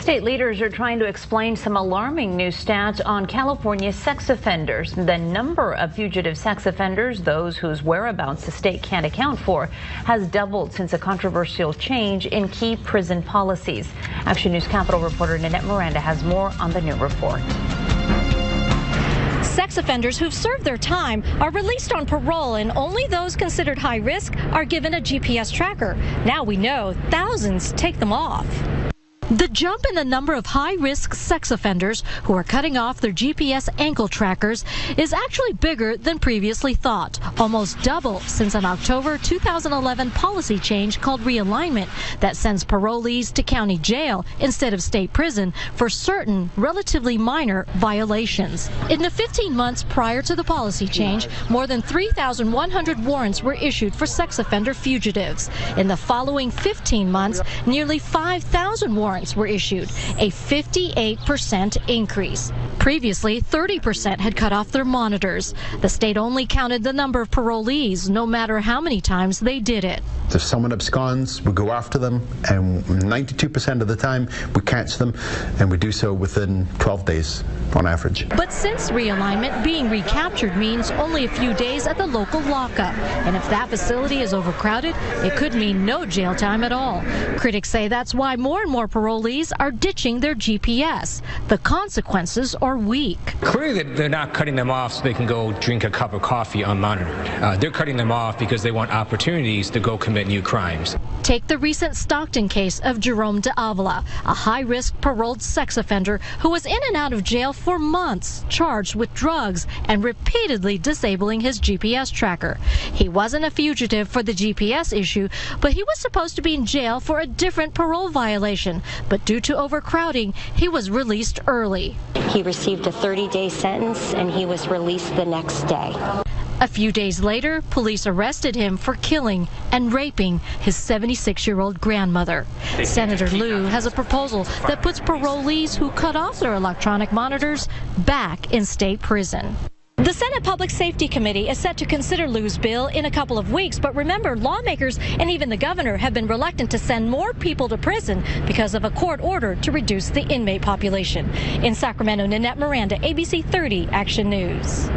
State leaders are trying to explain some alarming new stats on California's sex offenders. The number of fugitive sex offenders, those whose whereabouts the state can't account for, has doubled since a controversial change in key prison policies. Action News Capitol reporter Nanette Miranda has more on the new report. Sex offenders who've served their time are released on parole, and only those considered high risk are given a GPS tracker. Now we know thousands take them off. The jump in the number of high-risk sex offenders who are cutting off their GPS ankle trackers is actually bigger than previously thought, almost double since an October 2011 policy change called realignment that sends parolees to county jail instead of state prison for certain relatively minor violations. In the 15 months prior to the policy change, more than 3,100 warrants were issued for sex offender fugitives. In the following 15 months, nearly 5,000 warrants were issued, a 58% increase. Previously, 30% had cut off their monitors. The state only counted the number of parolees, no matter how many times they did it. If someone absconds, we go after them, and 92% of the time we catch them, and we do so within 12 days on average. But since realignment, being recaptured means only a few days at the local lockup. And if that facility is overcrowded, it could mean no jail time at all. Critics say that's why more and more parolees are ditching their GPS. The consequences are weak. Clearly, they're not cutting them off so they can go drink a cup of coffee unmonitored. They're cutting them off because they want opportunities to go commit new crimes. Take the recent Stockton case of Jerome de Avila, a high-risk paroled sex offender who was in and out of jail for months, charged with drugs and repeatedly disabling his GPS tracker. He wasn't a fugitive for the GPS issue, but he was supposed to be in jail for a different parole violation. But due to overcrowding, he was released early. He received a 30-day sentence and he was released the next day. A few days later, police arrested him for killing and raping his 76-year-old grandmother. Senator Liu has a proposal that puts parolees who cut off their electronic monitors back in state prison. The Senate Public Safety Committee is set to consider Liu's bill in a couple of weeks, but remember, lawmakers and even the governor have been reluctant to send more people to prison because of a court order to reduce the inmate population. In Sacramento, Nanette Miranda, ABC 30 Action News.